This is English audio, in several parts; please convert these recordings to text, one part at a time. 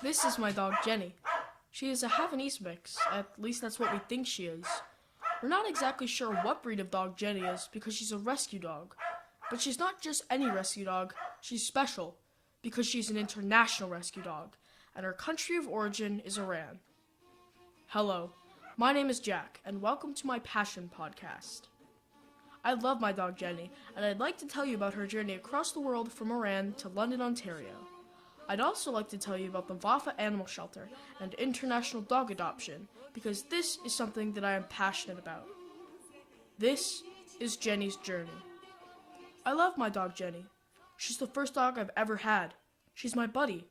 This is my dog Jenny. She is a Havanese mix, at least that's what we think she is. We're not exactly sure what breed of dog Jenny is because she's a rescue dog. But she's not just any rescue dog, she's special because she's an international rescue dog, and her country of origin is Iran. Hello, my name is Jack, and welcome to my Passion Podcast. I love my dog Jenny, and I'd like to tell you about her journey across the world from Iran to London, Ontario. I'd also like to tell you about the Vafa Animal Shelter and international dog adoption, because this is something that I am passionate about. This is Jenny's journey. I love my dog Jenny. She's the first dog I've ever had. She's my buddy.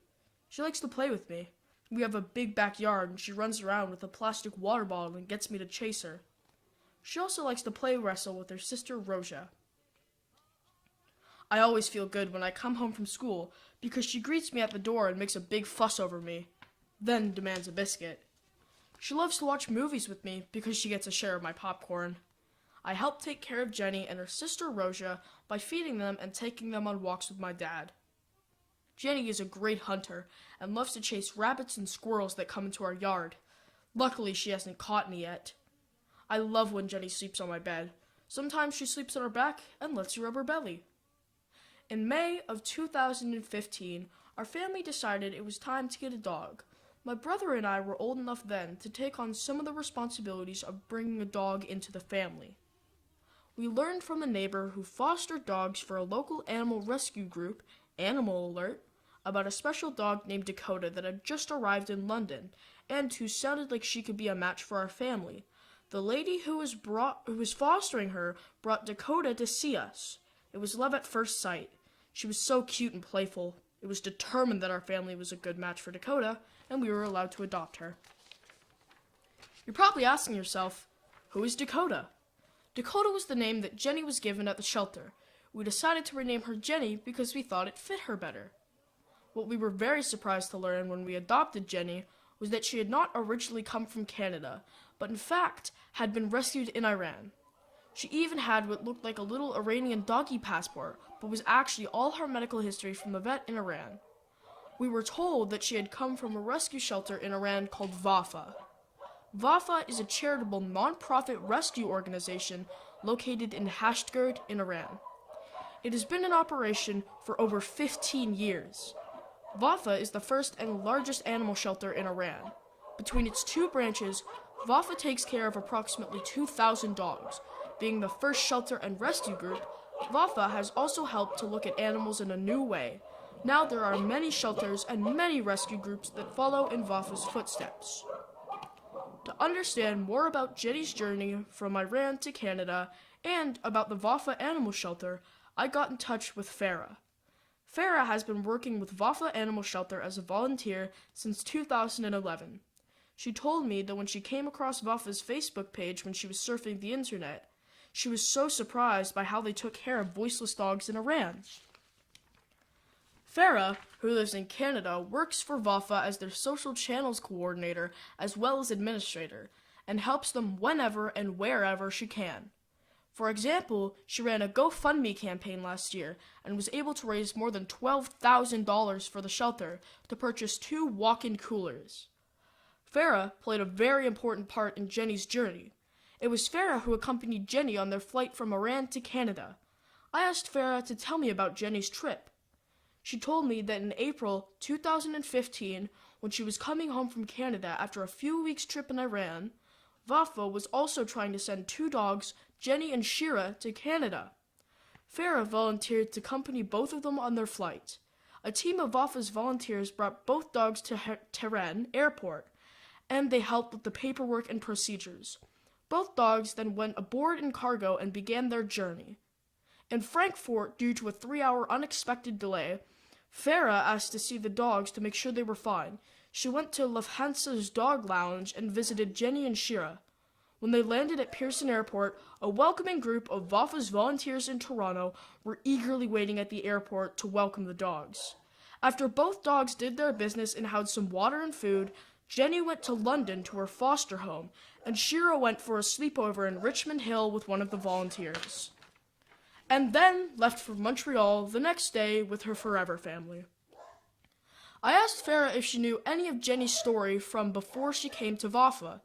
She likes to play with me. We have a big backyard and she runs around with a plastic water bottle and gets me to chase her. She also likes to play wrestle with her sister Roja. I always feel good when I come home from school because she greets me at the door and makes a big fuss over me, then demands a biscuit. She loves to watch movies with me because she gets a share of my popcorn. I help take care of Jenny and her sister Roja by feeding them and taking them on walks with my dad. Jenny is a great hunter and loves to chase rabbits and squirrels that come into our yard. Luckily, she hasn't caught any yet. I love when Jenny sleeps on my bed. Sometimes she sleeps on her back and lets me rub her belly. In May of 2015, our family decided it was time to get a dog. My brother and I were old enough then to take on some of the responsibilities of bringing a dog into the family. We learned from a neighbor who fostered dogs for a local animal rescue group, Animal Alert, about a special dog named Dakota that had just arrived in London and who sounded like she could be a match for our family. The lady who was fostering her brought Dakota to see us. It was love at first sight. She was so cute and playful. It was determined that our family was a good match for Dakota, and we were allowed to adopt her. You're probably asking yourself, who is Dakota? Dakota was the name that Jenny was given at the shelter. We decided to rename her Jenny because we thought it fit her better. What we were very surprised to learn when we adopted Jenny was that she had not originally come from Canada, but in fact had been rescued in Iran. She even had what looked like a little Iranian doggy passport, but was actually all her medical history from a vet in Iran. We were told that she had come from a rescue shelter in Iran called Vafa. Vafa is a charitable non-profit rescue organization located in Hashtgird in Iran. It has been in operation for over 15 years. Vafa is the first and largest animal shelter in Iran. Between its two branches, Vafa takes care of approximately 2,000 dogs. Being the first shelter and rescue group, Vafa has also helped to look at animals in a new way. Now there are many shelters and many rescue groups that follow in Vafa's footsteps. To understand more about Jenny's journey from Iran to Canada and about the Vafa Animal Shelter, I got in touch with Farah. Farah has been working with Vafa Animal Shelter as a volunteer since 2011. She told me that when she came across Vafa's Facebook page when she was surfing the internet, she was so surprised by how they took care of voiceless dogs in Iran. Farah, who lives in Canada, works for Vafa as their social channels coordinator as well as administrator, and helps them whenever and wherever she can. For example, she ran a GoFundMe campaign last year and was able to raise more than $12,000 for the shelter to purchase 2 walk-in coolers. Farah played a very important part in Jenny's journey. It was Farah who accompanied Jenny on their flight from Iran to Canada. I asked Farah to tell me about Jenny's trip. She told me that in April 2015, when she was coming home from Canada after a few weeks' trip in Iran, Vafa was also trying to send 2 dogs, Jenny and Shira, to Canada. Farah volunteered to accompany both of them on their flight. A team of Vafa's volunteers brought both dogs to Tehran airport, and they helped with the paperwork and procedures. Both dogs then went aboard in cargo and began their journey. In Frankfurt, due to a 3-hour unexpected delay, Farah asked to see the dogs to make sure they were fine. She went to Lufthansa's dog lounge and visited Jenny and Shira. When they landed at Pearson Airport, a welcoming group of Vafa's volunteers in Toronto were eagerly waiting at the airport to welcome the dogs. After both dogs did their business and had some water and food, Jenny went to London to her foster home, and Shira went for a sleepover in Richmond Hill with one of the volunteers, and then left for Montreal the next day with her forever family. I asked Farah if she knew any of Jenny's story from before she came to Vafa.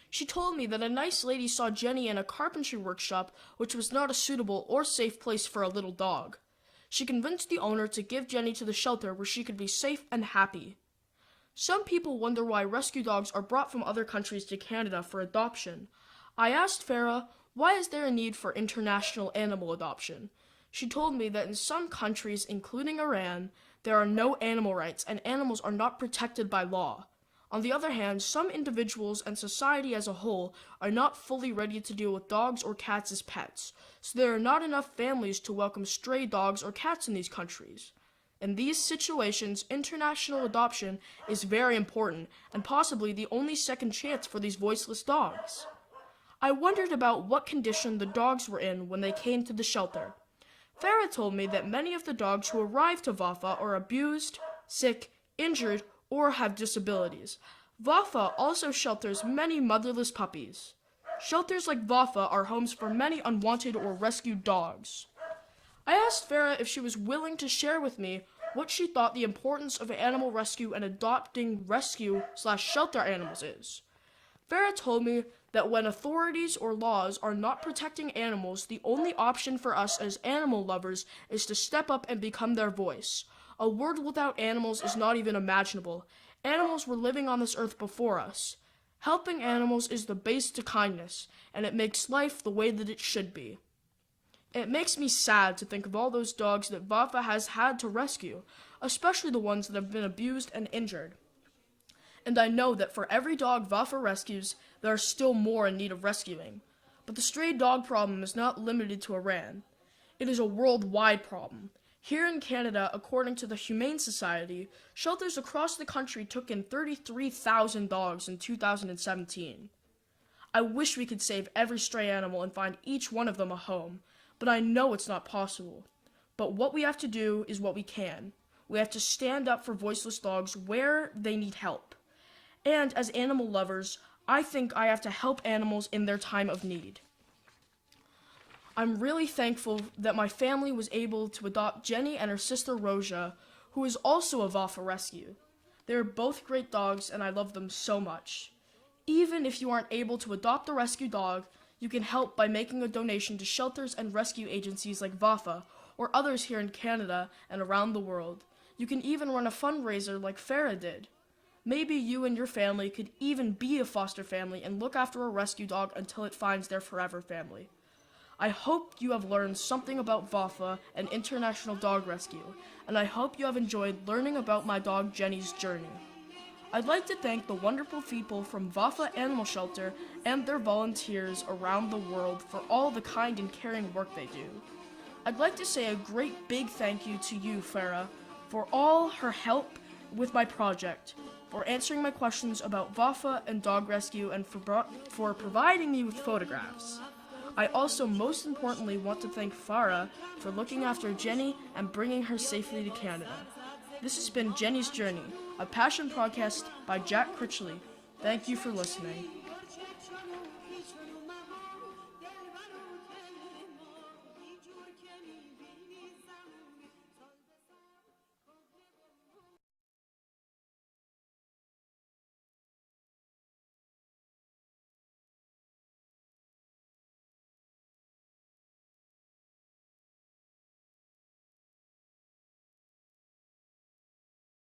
She told me that a nice lady saw Jenny in a carpentry workshop, which was not a suitable or safe place for a little dog. She convinced the owner to give Jenny to the shelter where she could be safe and happy. Some people wonder why rescue dogs are brought from other countries to Canada for adoption. I asked Farah, why is there a need for international animal adoption? She told me that in some countries, including Iran, there are no animal rights and animals are not protected by law. On the other hand, some individuals and society as a whole are not fully ready to deal with dogs or cats as pets, so there are not enough families to welcome stray dogs or cats in these countries. In these situations, international adoption is very important and possibly the only second chance for these voiceless dogs. I wondered about what condition the dogs were in when they came to the shelter. Farah told me that many of the dogs who arrive to Vafa are abused, sick, injured, or have disabilities. Vafa also shelters many motherless puppies. Shelters like Vafa are homes for many unwanted or rescued dogs. I asked Farah if she was willing to share with me what she thought the importance of animal rescue and adopting rescue/shelter animals is. Farah told me that when authorities or laws are not protecting animals, the only option for us as animal lovers is to step up and become their voice. A world without animals is not even imaginable. Animals were living on this earth before us. Helping animals is the base to kindness, and it makes life the way that it should be. It makes me sad to think of all those dogs that Vafa has had to rescue, especially the ones that have been abused and injured. And I know that for every dog Vafa rescues, there are still more in need of rescuing. But the stray dog problem is not limited to Iran. It is a worldwide problem. Here in Canada, according to the Humane Society, shelters across the country took in 33,000 dogs in 2017. I wish we could save every stray animal and find each one of them a home, but I know it's not possible. But what we have to do is what we can. We have to stand up for voiceless dogs where they need help. And as animal lovers, I think I have to help animals in their time of need. I'm really thankful that my family was able to adopt Jenny and her sister Roja, who is also a Vafa rescue. They are both great dogs and I love them so much. Even if you aren't able to adopt a rescue dog, you can help by making a donation to shelters and rescue agencies like Vafa or others here in Canada and around the world. You can even run a fundraiser like Farah did. Maybe you and your family could even be a foster family and look after a rescue dog until it finds their forever family. I hope you have learned something about Vafa and International Dog Rescue, and I hope you have enjoyed learning about my dog Jenny's journey. I'd like to thank the wonderful people from Vafa Animal Shelter and their volunteers around the world for all the kind and caring work they do. I'd like to say a great big thank you to you, Farah, for all her help with my project, for answering my questions about Vafa and dog rescue, and for providing me with photographs. I also most importantly want to thank Farah for looking after Jenny and bringing her safely to Canada. This has been Jenny's Journey, a passion podcast by Jack Critchley. Thank you for listening.